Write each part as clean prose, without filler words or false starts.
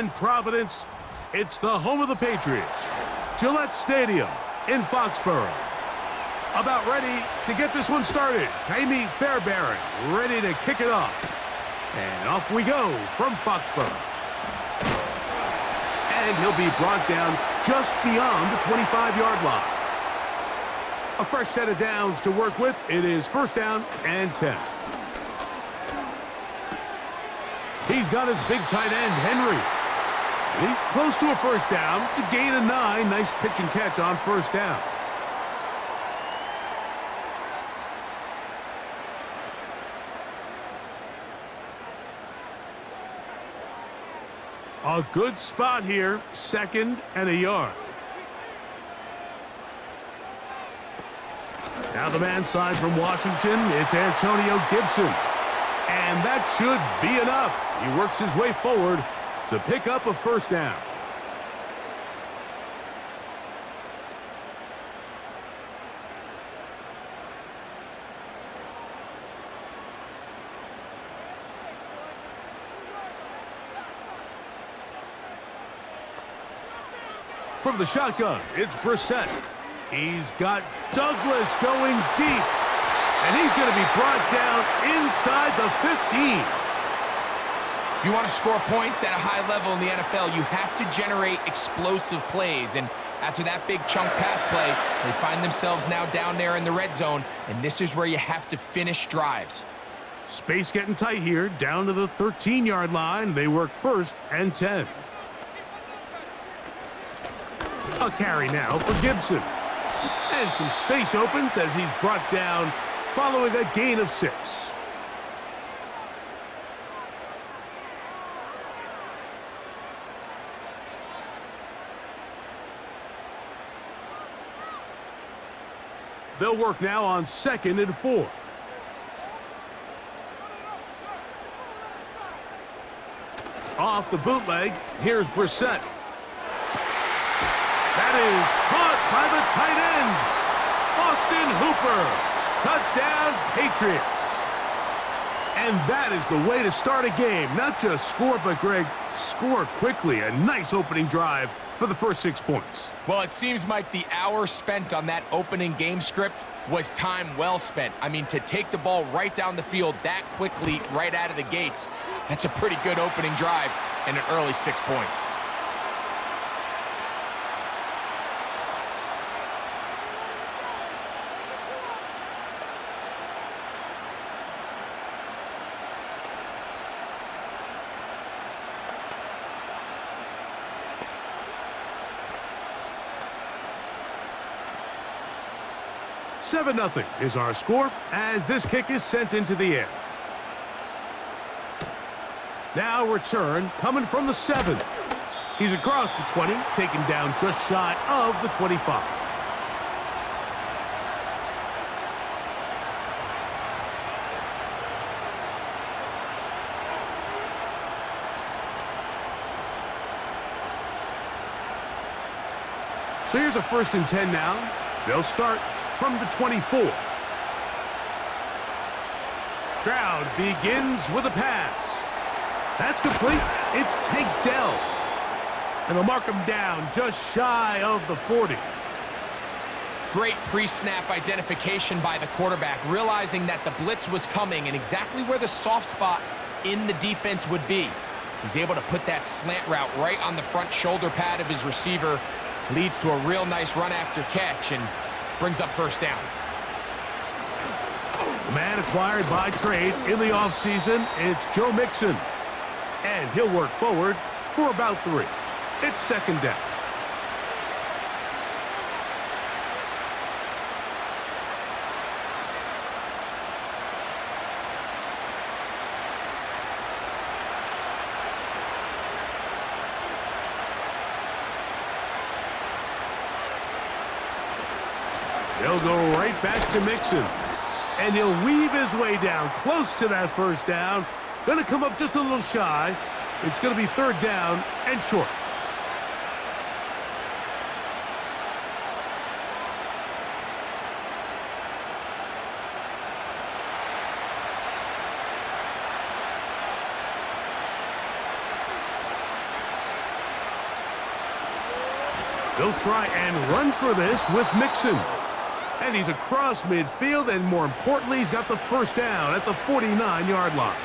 and Providence. It's the home of the Patriots, Gillette Stadium in Foxborough. About ready to get this one started. Jaime Fairbairn ready to kick it off. And off we go from Foxborough. And he'll be brought down just beyond the 25-yard line. A fresh set of downs to work with. It is first down and 10. He's got his big tight end, Henry. And he's close to a first down to gain a 9. Nice pitch and catch on first down. A good spot here, 2nd and a yard. Now the man side from Washington, it's Antonio Gibson. And that should be enough. He works his way forward to pick up a first down. From the shotgun, it's Brissett. He's got Douglas going deep. And he's going to be brought down inside the 15. If you want to score points at a high level in the NFL, you have to generate explosive plays. And after that big chunk pass play, they find themselves now down there in the red zone. And this is where you have to finish drives. Space getting tight here, down to the 13-yard line. They work first and 10. A carry now for Gibson. And some space opens as he's brought down following a gain of 6. They'll work now on 2nd and 4. Off the bootleg, here's Brissett. That is caught by the tight end, Austin Hooper. Touchdown, Patriots. And that is the way to start a game. Not just score, but, Greg, score quickly. A nice opening drive for the first 6 points. Well, it seems like the hour spent on that opening game script was time well spent. I mean, to take the ball right down the field that quickly right out of the gates, that's a pretty good opening drive and an early 6 points. Seven 0 is our score as this kick is sent into the air. Now return coming from the 7. He's across the 20, taken down just shy of the 25. So here's a 1st and 10 now. They'll start from the 24. Stroud begins with a pass. That's complete. It's Tank Dell. And they'll mark him down just shy of the 40. Great pre-snap identification by the quarterback, realizing that the blitz was coming and exactly where the soft spot in the defense would be. He's able to put that slant route right on the front shoulder pad of his receiver. Leads to a real nice run after catch and brings up first down. The man acquired by trade in the offseason, it's Joe Mixon. And he'll work forward for about 3. It's 2nd down. He'll go right back to Mixon. And he'll weave his way down close to that first down. Going to come up just a little shy. It's going to be 3rd down and short. He'll try and run for this with Mixon. And he's across midfield, and more importantly, he's got the first down at the 49-yard line.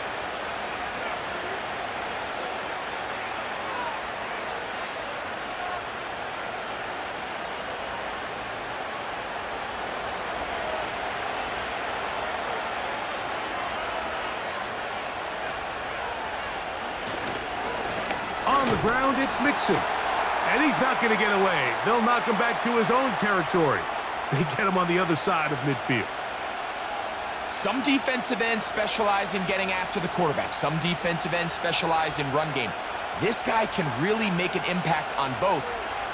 On the ground, it's Mixon. And he's not going to get away. They'll knock him back to his own territory. They get him on the other side of midfield. Some defensive ends specialize in getting after the quarterback. Some defensive ends specialize in run game. This guy can really make an impact on both,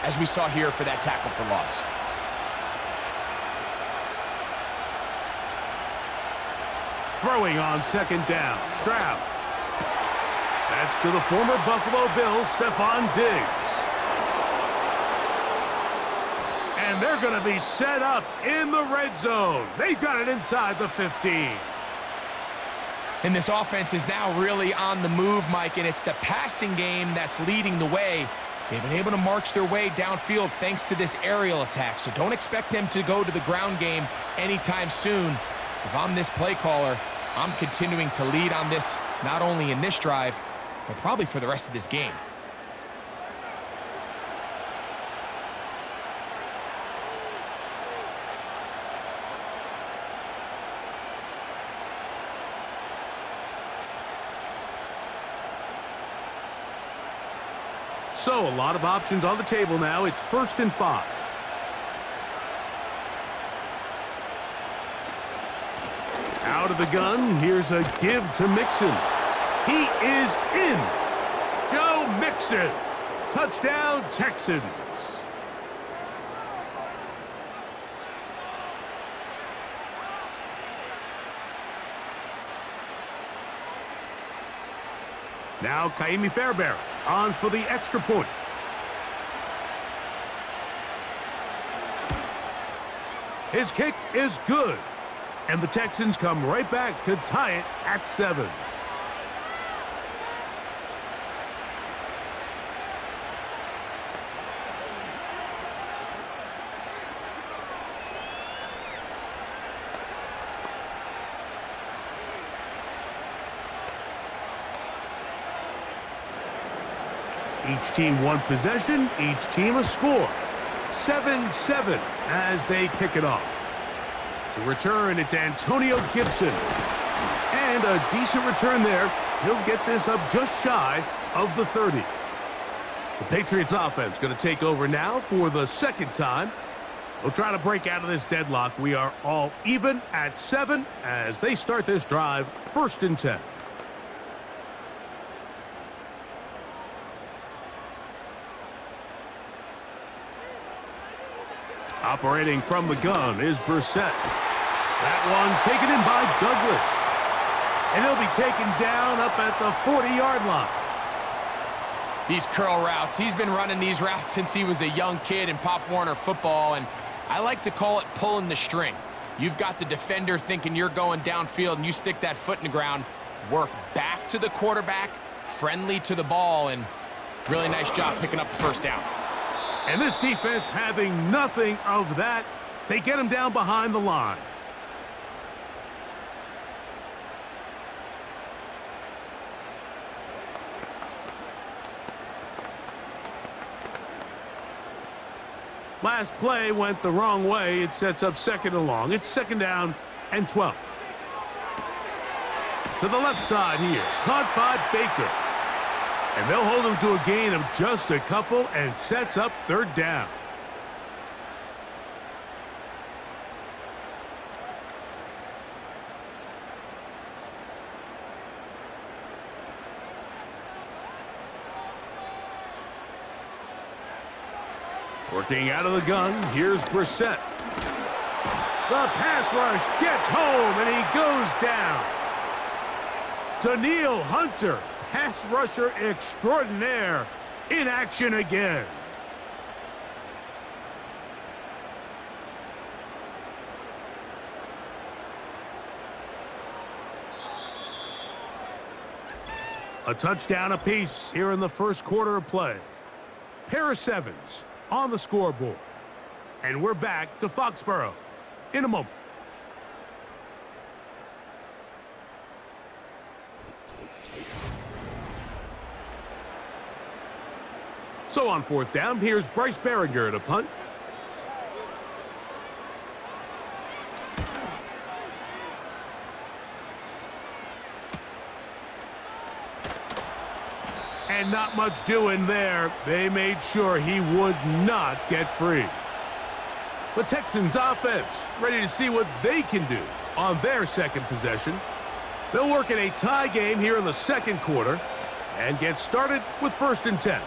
as we saw here for that tackle for loss. Throwing on second down, Stroud. That's to the former Buffalo Bills, Stephon Diggs. And they're going to be set up in the red zone. They've got it inside the 15. And this offense is now really on the move, Mike, and it's the passing game that's leading the way. They've been able to march their way downfield thanks to this aerial attack, so don't expect them to go to the ground game anytime soon. If I'm this play caller, I'm continuing to lead on this, not only in this drive, but probably for the rest of this game. So, a lot of options on the table now. It's 1st and 5. Out of the gun, here's a give to Mixon. He is in. Joe Mixon. Touchdown, Texans. Now, Kaimi Fairbairn on for the extra point. His kick is good. And the Texans come right back to tie it at 7. Each team one possession, each team a score. 7-7 as they kick it off. To return, it's Antonio Gibson. And a decent return there. He'll get this up just shy of the 30. The Patriots offense going to take over now for the second time. They'll try to break out of this deadlock. We are all even at 7 as they start this drive, 1st and 10. Operating from the gun is Brissett. That one taken in by Douglas. And he'll be taken down up at the 40-yard line. These curl routes, he's been running these routes since he was a young kid in Pop Warner football, and I like to call it pulling the string. You've got the defender thinking you're going downfield, and you stick that foot in the ground, work back to the quarterback, friendly to the ball, and really nice job picking up the first down. And this defense having nothing of that. They get him down behind the line. Last play went the wrong way. It sets up 2nd and long. It's 2nd down and 12. To the left side here. Caught by Baker. And they'll hold him to a gain of just a couple and sets up 3rd down. Working out of the gun, here's Brissett. The pass rush gets home and he goes down. Danielle Hunter, pass rusher extraordinaire, in action again. A touchdown apiece here in the first quarter of play. Pair of 7s on the scoreboard. And we're back to Foxborough in a moment. So on fourth down, here's Bryce Behringer to punt. And not much doing there. They made sure he would not get free. The Texans offense ready to see what they can do on their second possession. They'll work in a tie game here in the second quarter and get started with 1st and 10.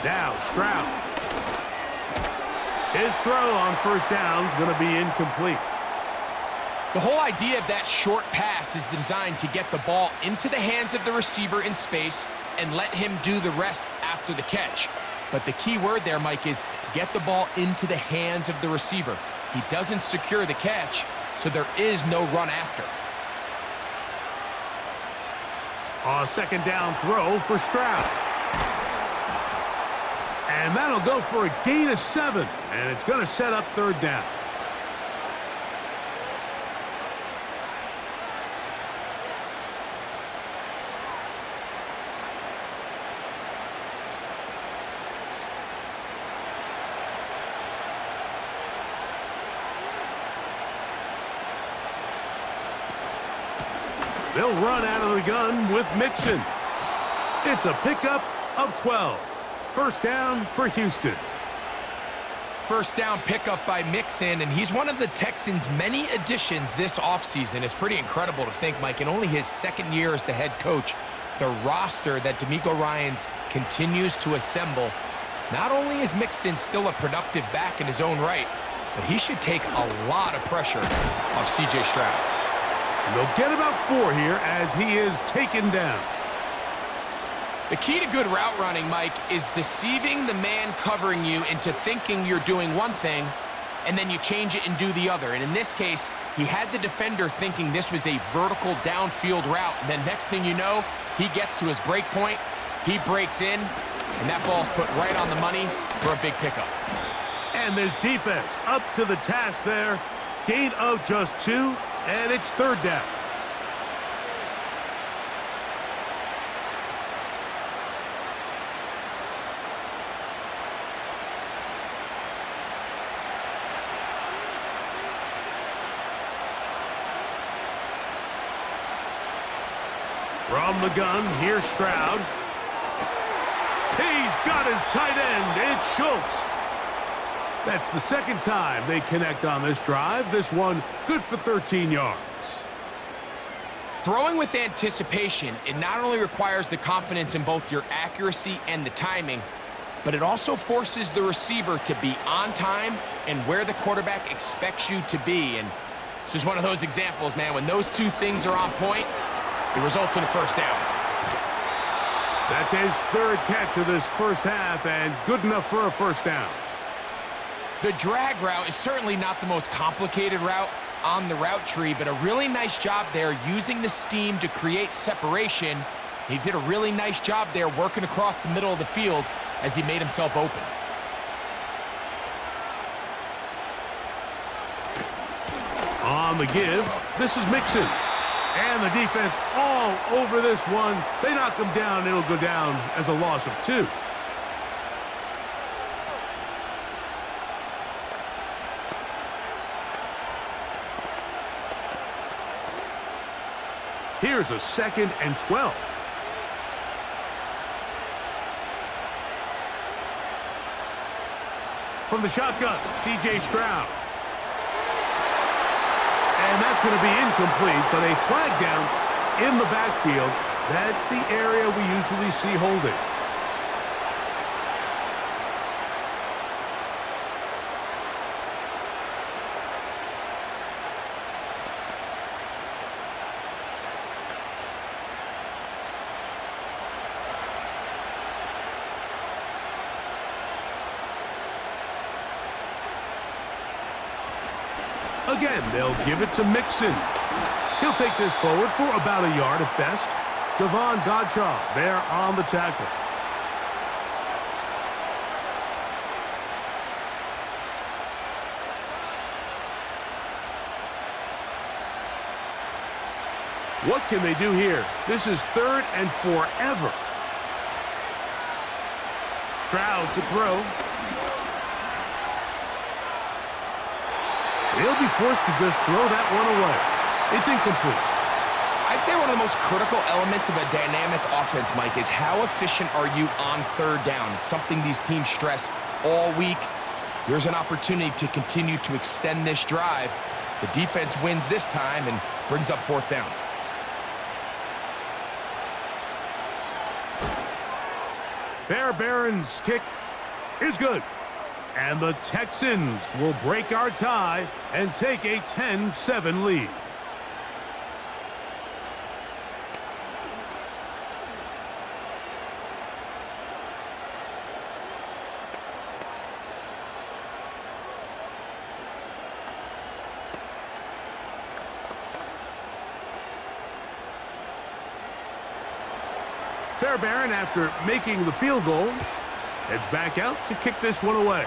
Now Stroud. His throw on 1st down is going to be incomplete. The whole idea of that short pass is designed to get the ball into the hands of the receiver in space and let him do the rest after the catch. But the key word there, Mike, is get the ball into the hands of the receiver. He doesn't secure the catch, so there is no run after. A 2nd down throw for Stroud. And that'll go for a gain of 7, and it's going to set up 3rd down. They'll run out of the gun with Mixon. It's a pickup of 12. 1st down for Houston. 1st down pickup by Mixon, and he's one of the Texans' many additions this offseason. It's pretty incredible to think, Mike, in only his 2nd year as the head coach, the roster that DeMeco Ryans continues to assemble. Not only is Mixon still a productive back in his own right, but he should take a lot of pressure off C.J. Stroud. And they'll get about 4 here as he is taken down. The key to good route running, Mike, is deceiving the man covering you into thinking you're doing one thing, and then you change it and do the other. And in this case, he had the defender thinking this was a vertical downfield route. And then next thing you know, he gets to his break point, he breaks in, and that ball's put right on the money for a big pickup. And this defense up to the task there. Gain of just 2, and it's 3rd down. From the gun, here's Stroud. He's got his tight end. It's Schultz. That's the 2nd time they connect on this drive. This one good for 13 yards. Throwing with anticipation, it not only requires the confidence in both your accuracy and the timing, but it also forces the receiver to be on time and where the quarterback expects you to be. And this is one of those examples, man. When those 2 things are on point, it results in a 1st down. That's his 3rd catch of this 1st half, and good enough for a 1st down. The drag route is certainly not the most complicated route on the route tree, but a really nice job there using the scheme to create separation. He did a really nice job there working across the middle of the field as he made himself open. On the give, this is Mixon. And the defense all over this one. They knock him down. It'll go down as a loss of 2. Here's a 2nd and 12. From the shotgun, C.J. Stroud. And that's going to be incomplete, but a flag down in the backfield. That's the area we usually see holding. Again, they'll give it to Mixon. He'll take this forward for about a yard at best. Devon Godchaux there on the tackle. What can they do here? This is 3rd and forever. Stroud to throw. He'll be forced to just throw that one away. It's incomplete. I'd say one of the most critical elements of a dynamic offense, Mike, is how efficient are you on 3rd down? It's something these teams stress all week. Here's an opportunity to continue to extend this drive. The defense wins this time and brings up 4th down. Fairbairn's kick is good. And the Texans will break our tie and take a 10-7 lead. Fairbairn, after making the field goal, heads back out to kick this one away.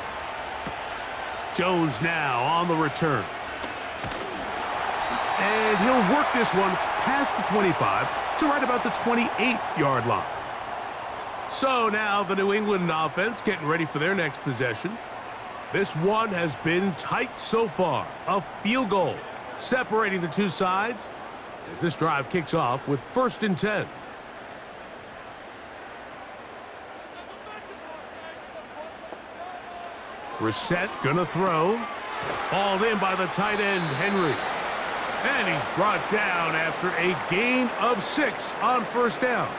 Jones now on the return. And he'll work this one past the 25 to right about the 28-yard line. So now the New England offense getting ready for their next possession. This one has been tight so far. A field goal separating the two sides as this drive kicks off with 1st and 10. Brissett gonna throw. Hauled in by the tight end, Henry. And he's brought down after a gain of 6 on 1st down.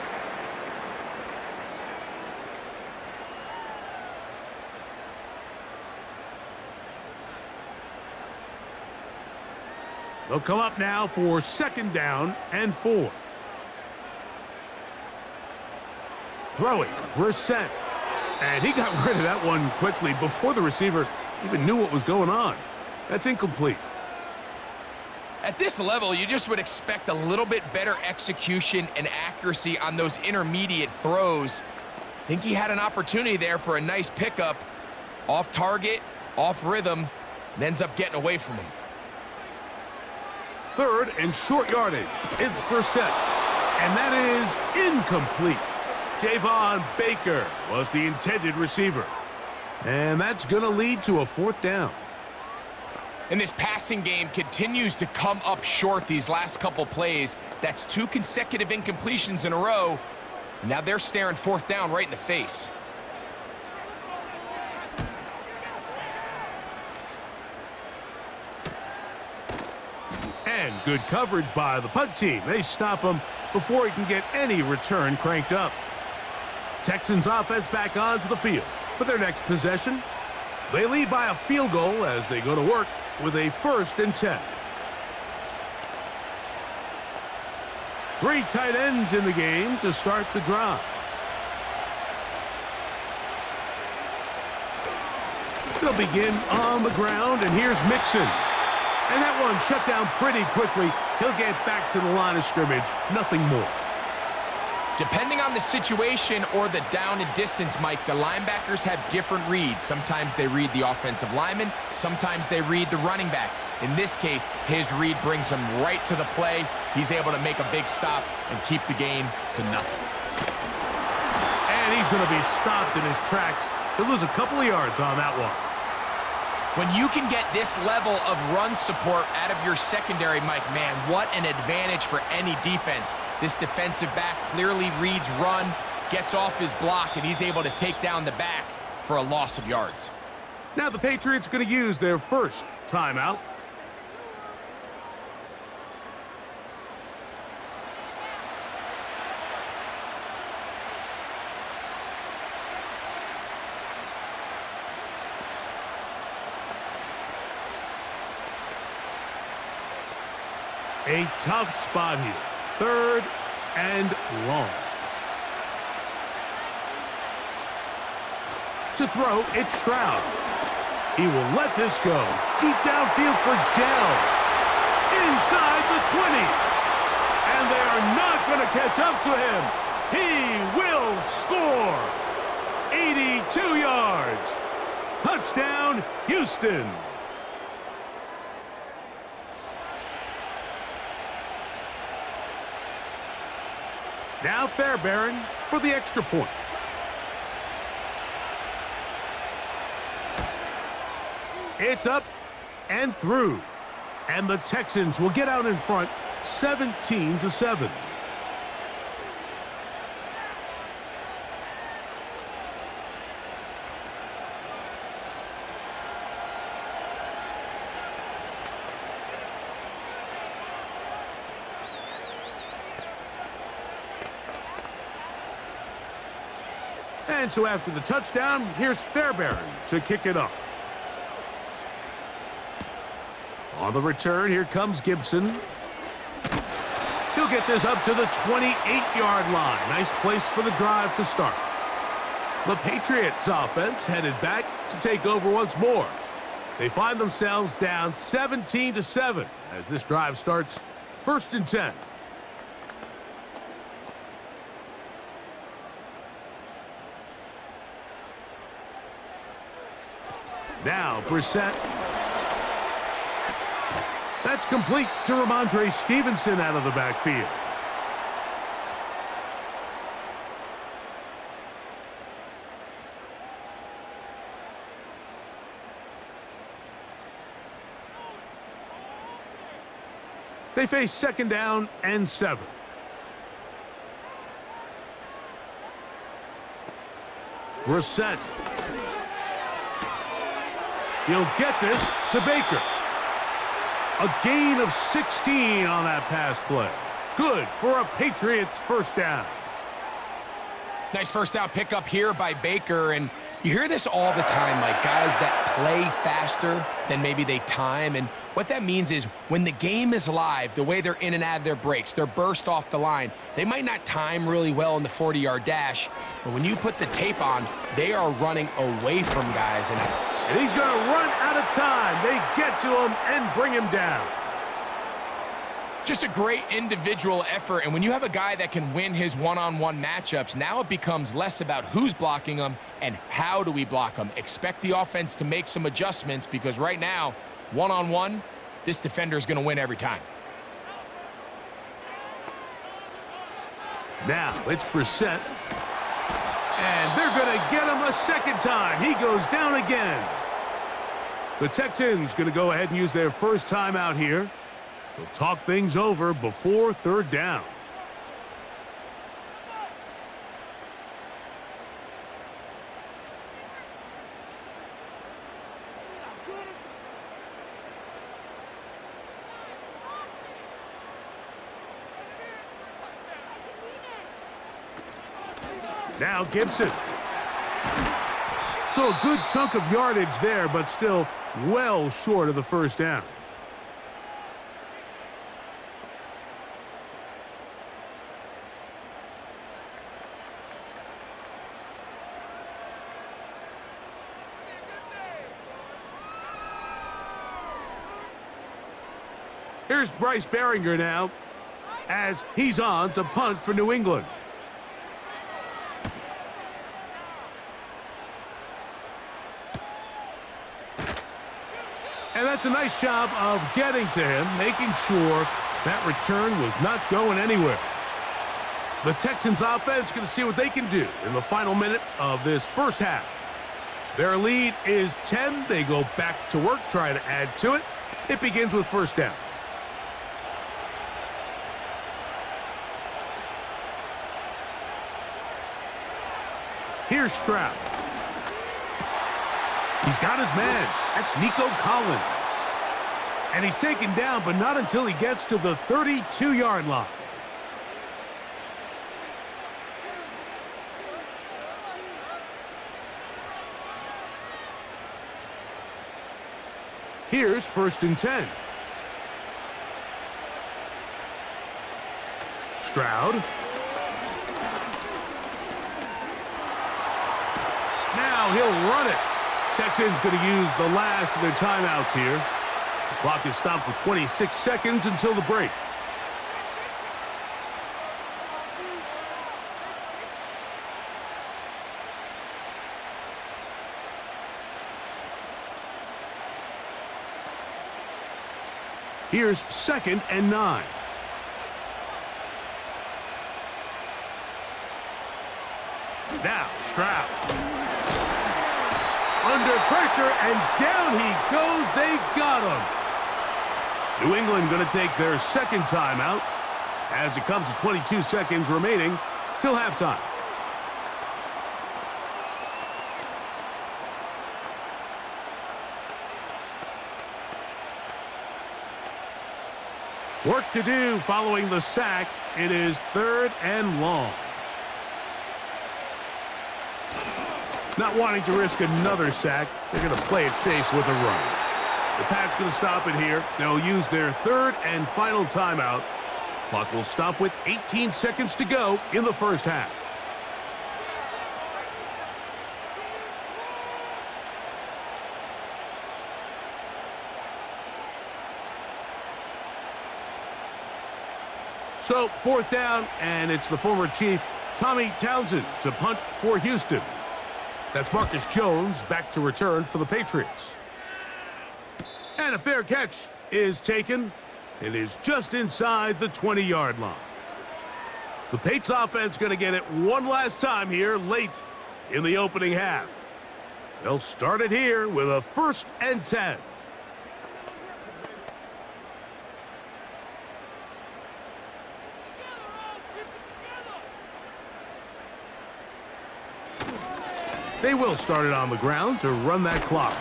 They'll come up now for 2nd down and 4. Throwing, Brissett. And he got rid of that one quickly before the receiver even knew what was going on. That's incomplete. At this level, you just would expect a little bit better execution and accuracy on those intermediate throws. I think he had an opportunity there for a nice pickup. Off target, off rhythm, and ends up getting away from him. 3rd and short yardage. It's Brissett. And that is incomplete. Javon Baker was the intended receiver. And that's going to lead to a 4th down. And this passing game continues to come up short these last couple plays. That's 2 consecutive incompletions in a row. And now they're staring 4th down right in the face. And good coverage by the punt team. They stop him before he can get any return cranked up. Texans offense back onto the field for their next possession. They lead by a field goal as they go to work with a 1st and 10. 3 tight ends in the game to start the drive. They'll begin on the ground, and here's Mixon. And that one shut down pretty quickly. He'll get back to the line of scrimmage, nothing more. Depending on the situation or the down and distance, Mike, the linebackers have different reads. Sometimes they read the offensive lineman. Sometimes they read the running back. In this case, his read brings him right to the play. He's able to make a big stop and keep the game to nothing. And he's going to be stopped in his tracks. He'll lose a couple of yards on that one. When you can get this level of run support out of your secondary, Mike, man, what an advantage for any defense. This defensive back clearly reads run, gets off his block, and he's able to take down the back for a loss of yards. Now the Patriots going to use their first timeout. A tough spot here. 3rd and long. To throw, it's Stroud. He will let this go. Deep downfield for Dell. Inside the 20. catch up to him. He will score. 82 yards. Touchdown, Houston. Now Fairbairn for the extra point. It's up and through. And the Texans will get out in front 17-7. And so after the touchdown, here's Fairbairn to kick it off. On the return, here comes Gibson. He'll get this up to the 28-yard line. Nice place for the drive to start. The Patriots offense headed back to take over once more. They find themselves down 17-7 as this drive starts 1st and 10. Now, Brissett. That's complete to Ramondre Stevenson out of the backfield. They face 2nd down and 7. Brissett. He'll get this to Baker. A gain of 16 on that pass play. Good for a Patriots 1st down. Nice 1st down pickup here by Baker, and you hear this all the time, like guys that play faster than maybe they time, and what that means is when the game is live, the way they're in and out of their breaks, their burst off the line, they might not time really well in the 40-yard dash, but when you put the tape on, they are running away from guys, and he's going to run out of time. They get to him and bring him down. Just a great individual effort, and when you have a guy that can win his one-on-one matchups, now it becomes less about who's blocking him and how do we block him. Expect the offense to make some adjustments because right now, one-on-one, this defender is going to win every time. Now it's Brissett. And they're going to get him a 2nd time. He goes down again. The Texans going to go ahead and use their 1st timeout here. They'll talk things over before 3rd down. Now Gibson. So a good chunk of yardage there, but still well short of the 1st down. Here's Bryce Behringer now as he's on to punt for New England. And that's a nice job of getting to him, making sure that return was not going anywhere. The Texans offense going to see what they can do in the final minute of this 1st half. Their lead is 10. They go back to work, trying to add to it. It begins with 1st down. Here's Stroud. He's got his man. That's Nico Collins. And he's taken down, but not until he gets to the 32-yard line. Here's 1st and 10. Stroud. Now he'll run it. Texans going to use the last of their timeouts here. The clock is stopped for 26 seconds until the break. Here's 2nd and 9. Now, Stroud. Under pressure, and down he goes. They got him. New England going to take their 2nd timeout as it comes to 22 seconds remaining till halftime. Work to do following the sack. It is 3rd and long. Not wanting to risk another sack, they're going to play it safe with a run. The Pats going to stop it here. They'll use their 3rd and final timeout. Clock will stop with 18 seconds to go in the first half. So, 4th down, and it's the former Chief, Tommy Townsend, to punt for Houston. That's Marcus Jones back to return for the Patriots. And a fair catch is taken. It is just inside the 20-yard line. The Patriots offense going to get it one last time here late in the opening half. They'll start it here with a 1st and 10. They will start it on the ground to run that clock.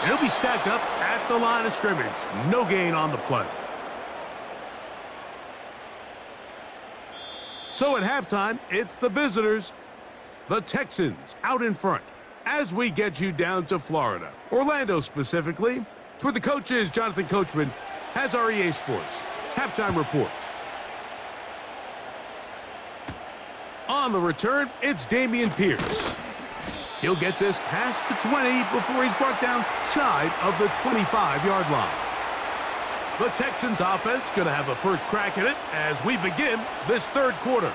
It'll be stacked up at the line of scrimmage. No gain on the play. So at halftime, it's the visitors, the Texans, out in front. As we get you down to Florida, Orlando specifically, it's where the coach is. Jonathan Coachman has our EA Sports halftime report. On the return, it's Dameon Pierce. He'll get this past the 20 before he's brought down shy of the 25-yard line. The Texans offense going to have a first crack at it as we begin this 3rd quarter.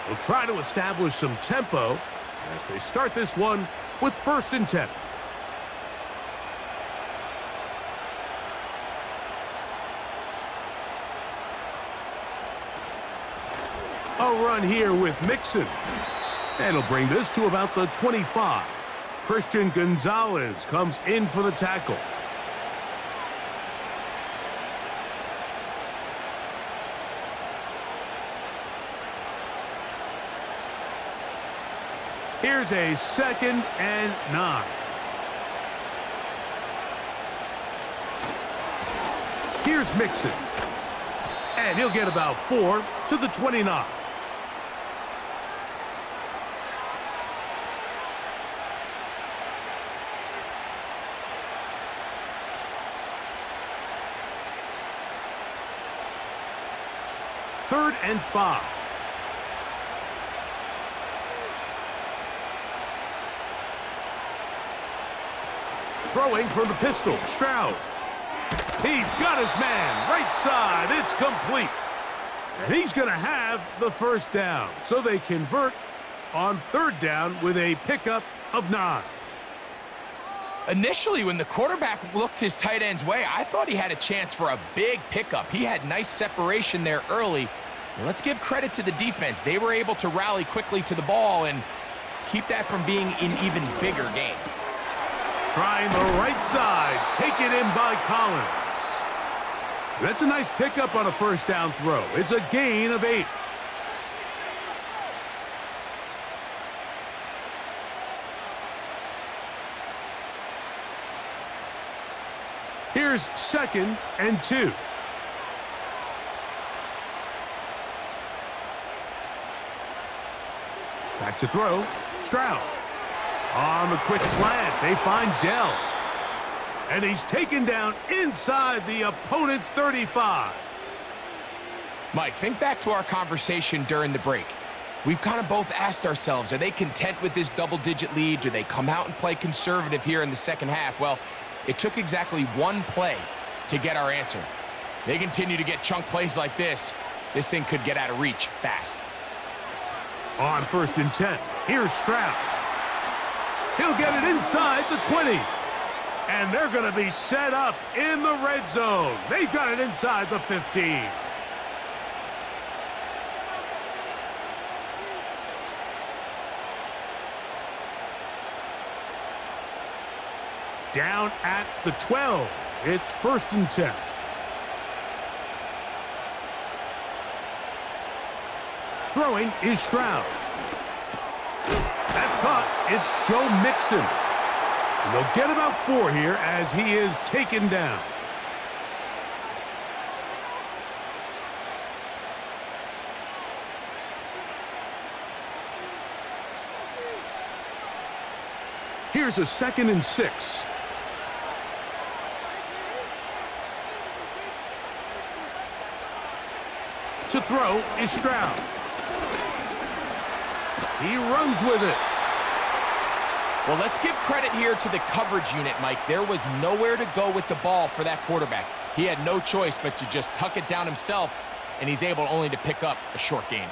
They'll try to establish some tempo as they start this one with 1st and 10. A run here with Mixon. And he'll bring this to about the 25. Christian Gonzalez comes in for the tackle. Here's a 2nd and 9. Here's Mixon. And he'll get about 4 to the 29. Third and 5. Throwing from the pistol, Stroud. He's got his man, right side, it's complete. And he's going to have the 1st down. So they convert on 3rd down with a pickup of 9. Initially, when the quarterback looked his tight end's way, I thought he had a chance for a big pickup. He had nice separation there early. And let's give credit to the defense. They were able to rally quickly to the ball and keep that from being an even bigger game. Trying the right side, taken in by Collins. That's a nice pickup on a 1st down throw. It's a gain of 8. Here's 2nd and 2. Back to throw, Stroud. On the quick slant, they find Dell. And he's taken down inside the opponent's 35. Mike, think back to our conversation during the break. We've kind of both asked ourselves, are they content with this double-digit lead? Do they come out and play conservative here in the second half? Well, it took exactly one play to get our answer. They continue to get chunk plays like this. This thing could get out of reach fast. On 1st and 10, here's Stroud. He'll get it inside the 20. And they're going to be set up in the red zone. They've got it inside the 15. Down at the 12. It's 1st and 10. Throwing is Stroud. That's caught. It's Joe Mixon. And they'll get about 4 here as he is taken down. Here's a 2nd and 6. To throw is Stroud. He runs with it. Well, let's give credit here to the coverage unit, Mike. There was nowhere to go with the ball for that quarterback. He had no choice but to just tuck it down himself, and he's able only to pick up a short gain.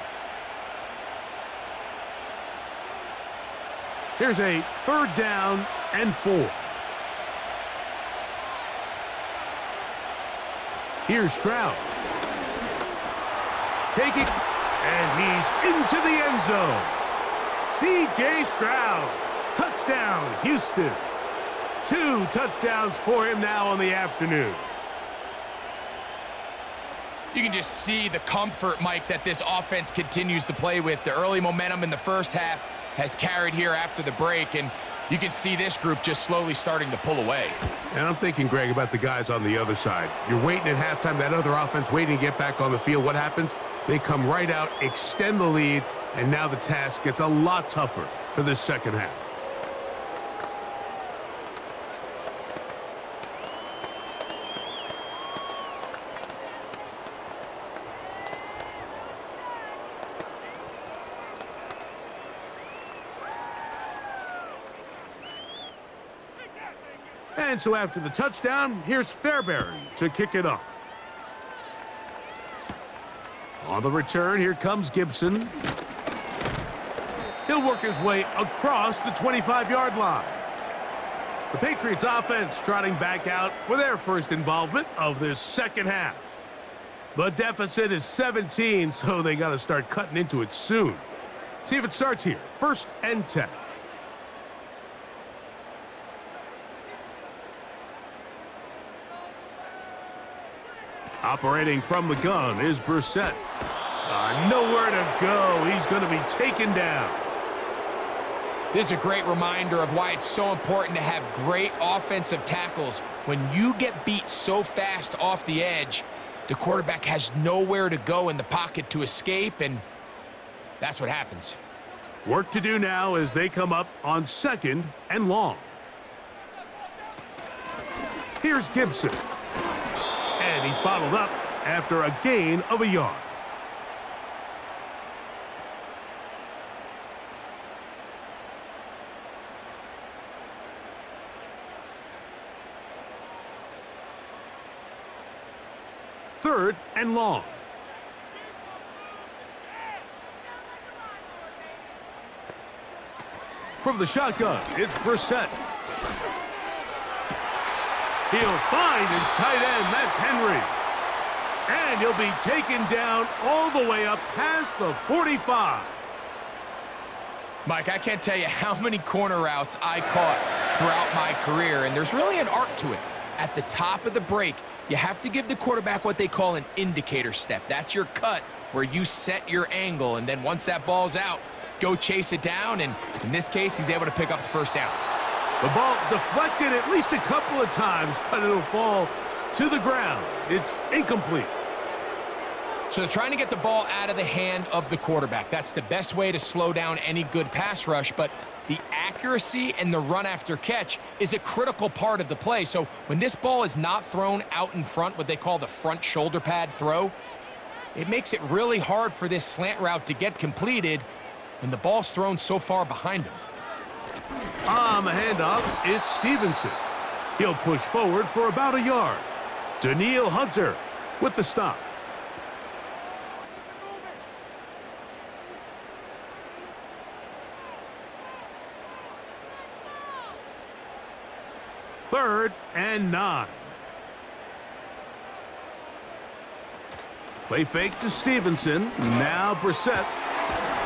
Here's a 3rd down and 4. Here's Stroud. Take it, and he's into the end zone. C.J. Stroud. Touchdown, Houston. 2 touchdowns for him now on the afternoon. You can just see the comfort, Mike, that this offense continues to play with. The early momentum in the first half has carried here after the break, and you can see this group just slowly starting to pull away. And I'm thinking, Greg, about the guys on the other side. You're waiting at halftime, that other offense waiting to get back on the field. What happens? They come right out, extend the lead, and now the task gets a lot tougher for this second half. And so after the touchdown, here's Fairbairn to kick it off. On the return, here comes Gibson. He'll work his way across the 25-yard line. The Patriots offense trotting back out for their first involvement of this second half. The deficit is 17, so they got to start cutting into it soon. See if it starts here. 1st and 10. Operating from the gun is Brissett. Nowhere to go. He's going to be taken down. This is a great reminder of why it's so important to have great offensive tackles. When you get beat so fast off the edge, the quarterback has nowhere to go in the pocket to escape, and that's what happens. Work to do now as they come up on 2nd and long. Here's Gibson. And he's bottled up after a gain of a yard. Third and long. From the shotgun, it's Brissett. He'll find his tight end. That's Henry. And he'll be taken down all the way up past the 45. Mike, I can't tell you how many corner routes I caught throughout my career, and there's really an art to it. At the top of the break, you have to give the quarterback what they call an indicator step. That's your cut where you set your angle, and then once that ball's out, go chase it down, and in this case, he's able to pick up the first down. The ball deflected at least a couple of times, but it'll fall to the ground. It's incomplete. So they're trying to get the ball out of the hand of the quarterback. That's the best way to slow down any good pass rush, but the accuracy and the run after catch is a critical part of the play. So when this ball is not thrown out in front, what they call the front shoulder pad throw, it makes it really hard for this slant route to get completed when the ball's thrown so far behind him. On the handoff, it's Stevenson. He'll push forward for about a yard. Daniil Hunter with the stop. 3rd and 9. Play fake to Stevenson. Now Brissett.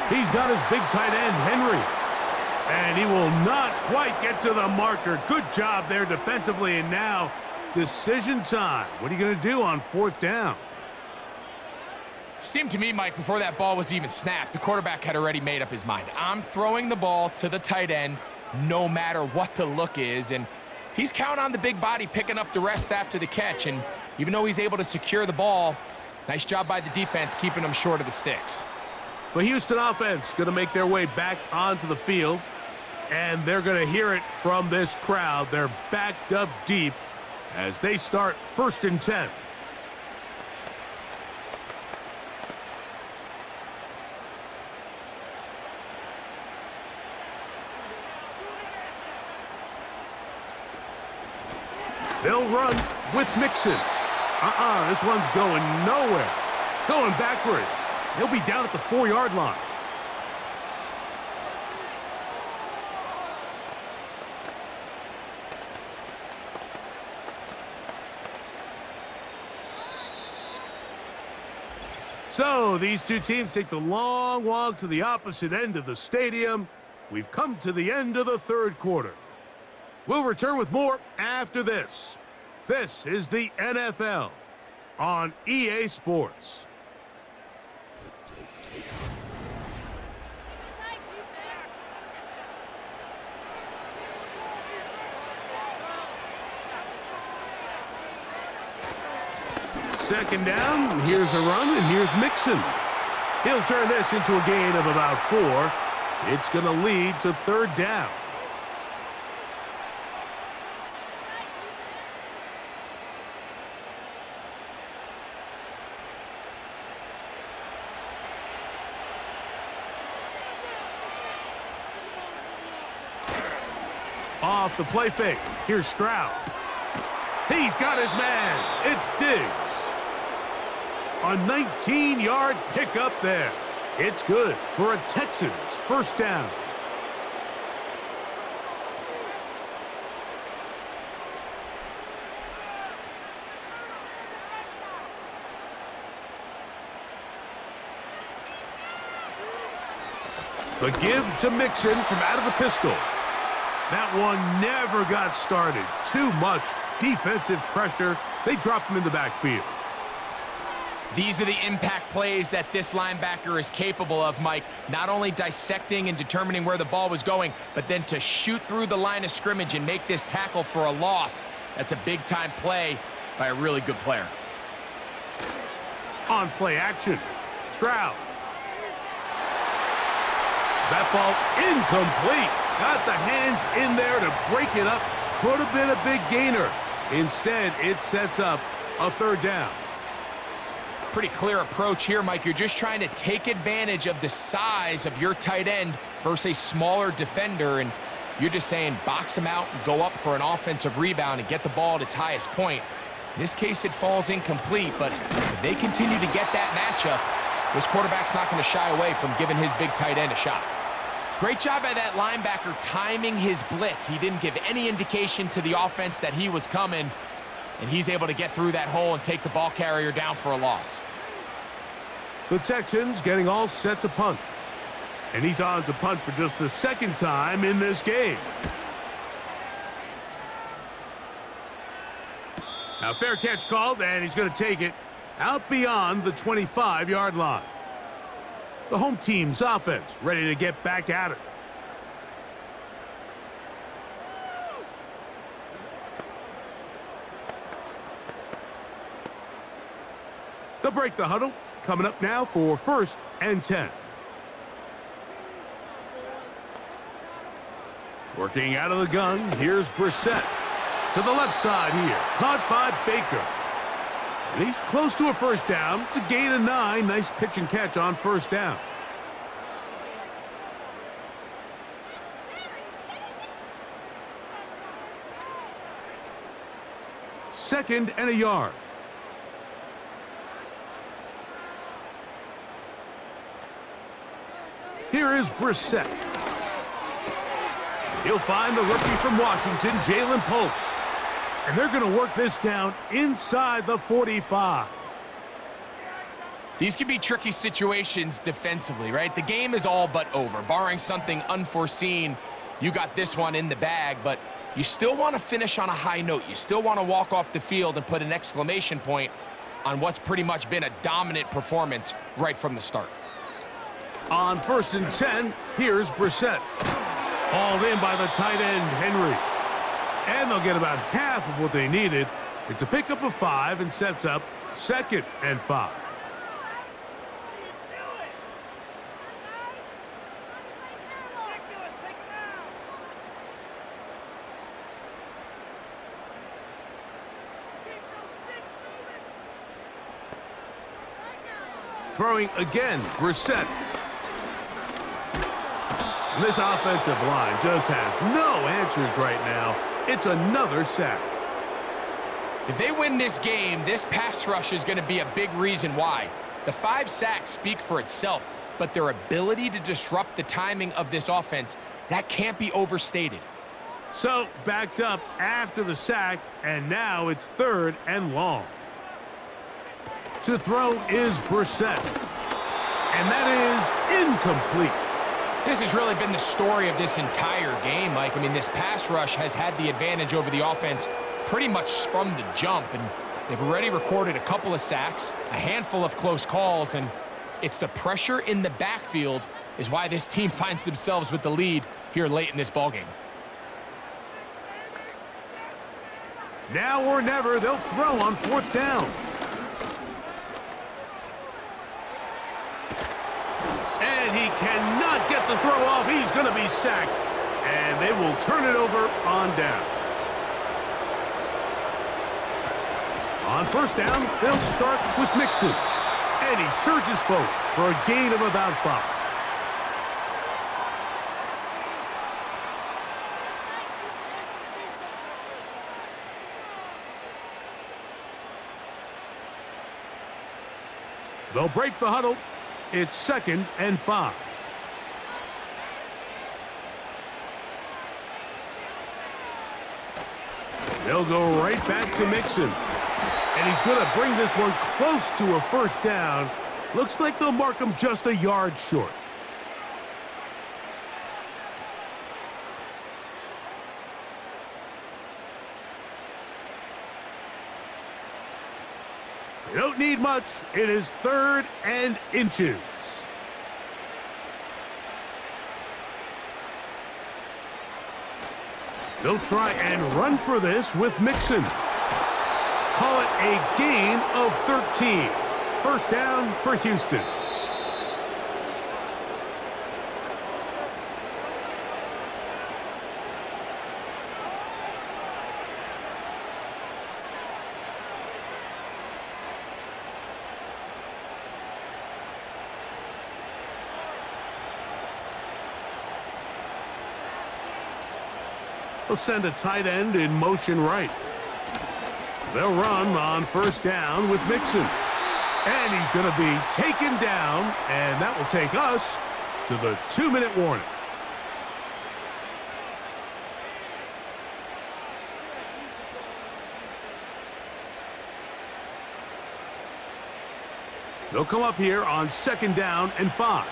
He's got his big tight end, Henry. And he will not quite get to the marker. Good job there defensively. And now decision time. What are you going to do on 4th down? Seemed to me, Mike, before that ball was even snapped, the quarterback had already made up his mind. I'm throwing the ball to the tight end no matter what the look is. And he's counting on the big body picking up the rest after the catch. And even though he's able to secure the ball, nice job by the defense keeping him short of the sticks. The Houston offense going to make their way back onto the field. And they're going to hear it from this crowd. They're backed up deep as they start 1st and 10. They'll run with Mixon. This one's going nowhere. Going backwards. He'll be down at the 4-yard line. So these two teams take the long walk to the opposite end of the stadium. We've come to the end of the 3rd quarter. We'll return with more after this. This is the NFL on EA Sports. Second down, here's a run, and here's Mixon. He'll turn this into a gain of about 4. It's going to lead to 3rd down. Off the play fake. Here's Stroud. He's got his man. It's Diggs. A 19-yard pickup there. It's good for a Texans 1st down. The give to Mixon from out of the pistol. That one never got started. Too much defensive pressure. They dropped him in the backfield. These are the impact plays that this linebacker is capable of, Mike. Not only dissecting and determining where the ball was going, but then to shoot through the line of scrimmage and make this tackle for a loss. That's a big-time play by a really good player. On play action, Stroud. That ball incomplete. Got the hands in there to break it up. Could have been a big gainer. Instead, it sets up a 3rd down. Pretty clear approach here, Mike. You're just trying to take advantage of the size of your tight end versus a smaller defender, and you're just saying box him out and go up for an offensive rebound and get the ball at its highest point. In this case, it falls incomplete, but if they continue to get that matchup, this quarterback's not going to shy away from giving his big tight end a shot. Great job by that linebacker timing his blitz. He didn't give any indication to the offense that he was coming, and he's able to get through that hole and take the ball carrier down for a loss. The Texans getting all set to punt. And he's on to punt for just the 2nd time in this game. Now fair catch called, and he's going to take it out beyond the 25-yard line. The home team's offense ready to get back at it. They'll break the huddle. Coming up now for 1st and 10. Working out of the gun, here's Brissett. To the left side here, caught by Baker. And he's close to a 1st down. It's a gain of 9. Nice pitch and catch on 1st down. Second and a yard. Here is Brissett. He'll find the rookie from Washington, Jalen Polk. And they're going to work this down inside the 45. These can be tricky situations defensively, right? The game is all but over. Barring something unforeseen, you got this one in the bag, but you still want to finish on a high note. You still want to walk off the field and put an exclamation point on what's pretty much been a dominant performance right from the start. On 1st and 10, here's Brissett. Hauled in by the tight end, Henry. And they'll get about half of what they needed. It's a pickup of 5 and sets up 2nd and 5. Throwing again, Brissett. And this offensive line just has no answers right now. It's another sack. If they win this game, this pass rush is going to be a big reason why. The 5 sacks speak for itself, but their ability to disrupt the timing of this offense, that can't be overstated. So, backed up after the sack, and now it's 3rd and long. To throw is Brissett. And that is incomplete. This has really been the story of this entire game, Mike. I mean, this pass rush has had the advantage over the offense pretty much from the jump, and they've already recorded a couple of sacks, a handful of close calls, and it's the pressure in the backfield is why this team finds themselves with the lead here late in this ballgame. Now or never, they'll throw on 4th down. And he cannot get the throw off. He's going to be sacked. And they will turn it over on down. On 1st down, they'll start with Mixon. And he surges forward for a gain of about 5. They'll break the huddle. It's 2nd and 5. They'll go right back to Mixon. And he's going to bring this one close to a 1st down. Looks like they'll mark him just a yard short. They don't need much. It is 3rd and inches. They'll try and run for this with Mixon. Call it a gain of 13. 1st down for Houston. They'll send a tight end in motion right. They'll run on 1st down with Mixon. And he's going to be taken down, and that will take us to the 2-minute warning. They'll come up here on 2nd down and 5.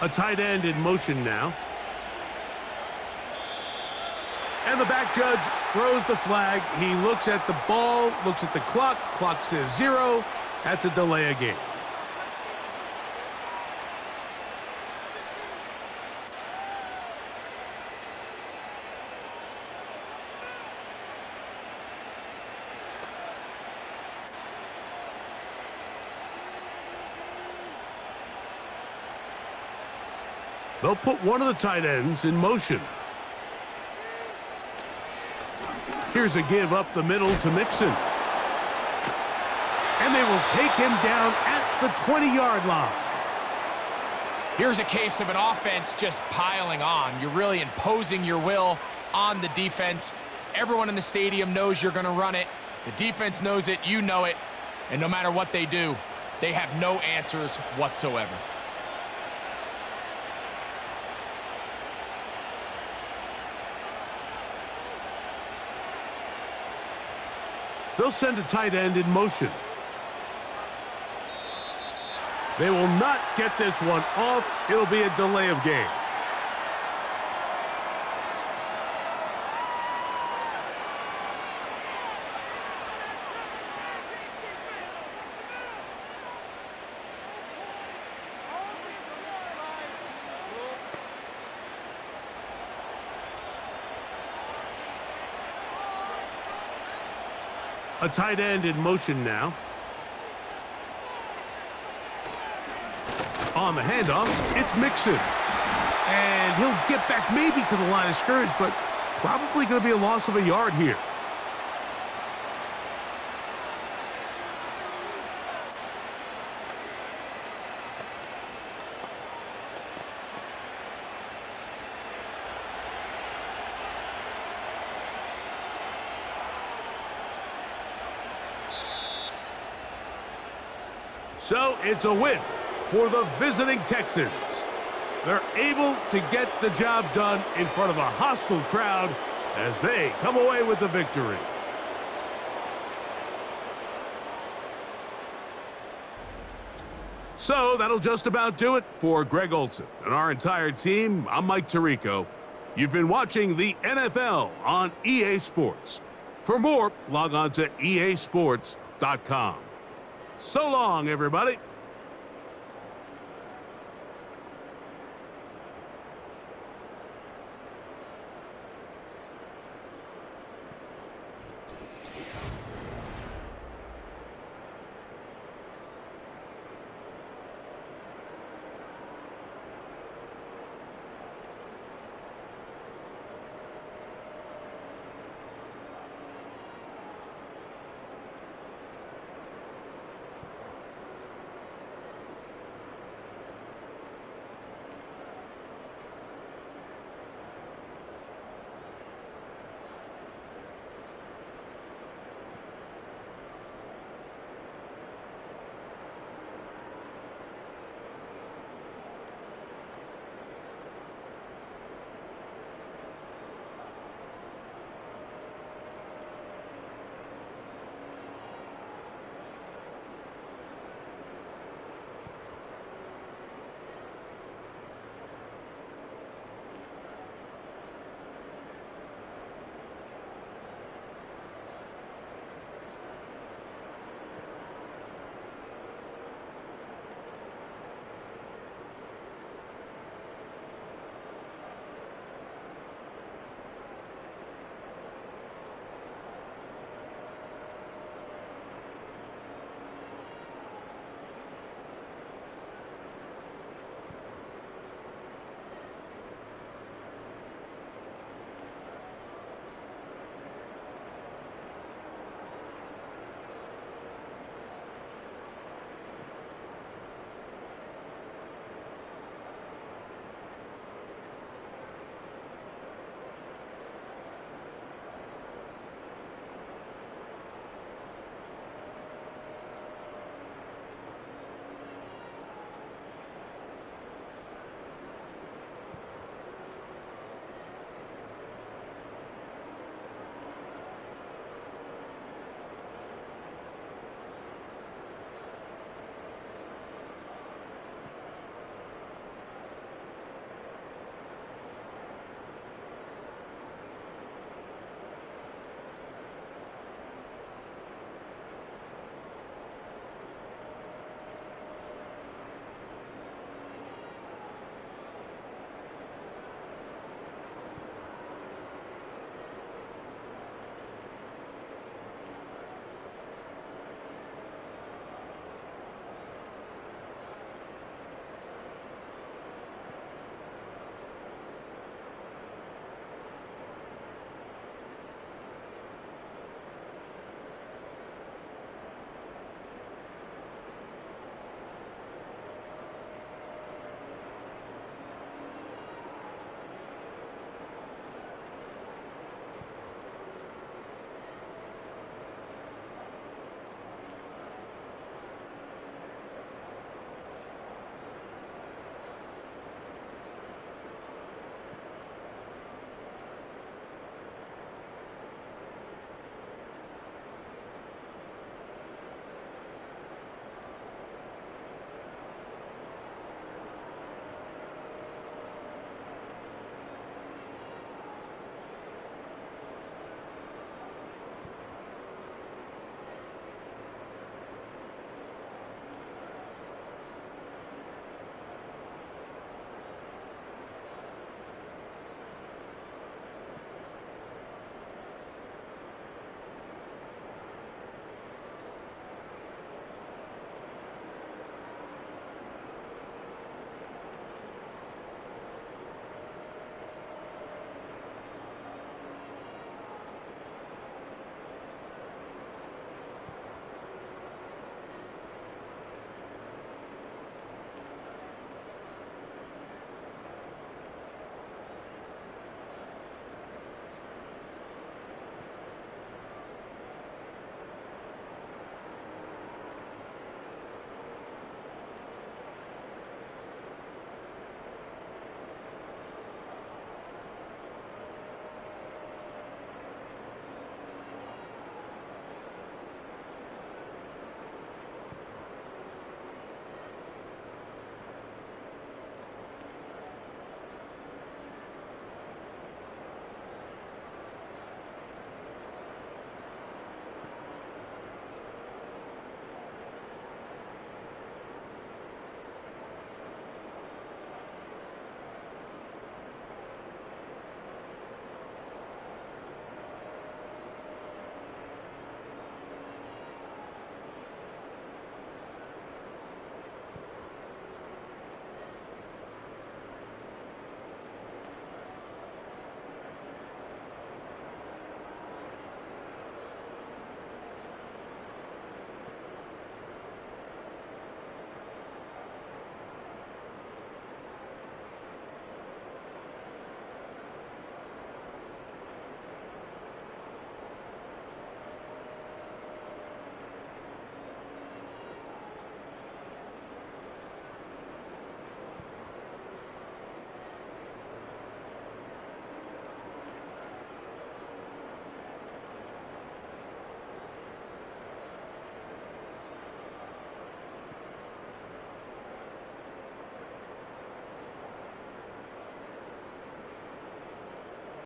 A tight end in motion now. And the back judge throws the flag. He looks at the ball, looks at the clock. Clock says 0. That's a delay of game. They'll put one of the tight ends in motion. Here's a give up the middle to Mixon. And they will take him down at the 20-yard line. Here's a case of an offense just piling on. You're really imposing your will on the defense. Everyone in the stadium knows you're going to run it. The defense knows it. You know it. And no matter what they do, They have no answers whatsoever. They'll send a tight end in motion. They will not get this one off. It'll be a delay of game. A tight end in motion now. On the handoff, it's Mixon. And he'll get back maybe to the line of scrimmage, but probably going to be a loss of a yard here. So it's a win for the visiting Texans. They're able to get the job done in front of a hostile crowd as they come away with the victory. So that'll just about do it for Greg Olson and our entire team. I'm Mike Tirico. You've been watching the NFL on EA Sports. For more, log on to easports.com. So long, everybody.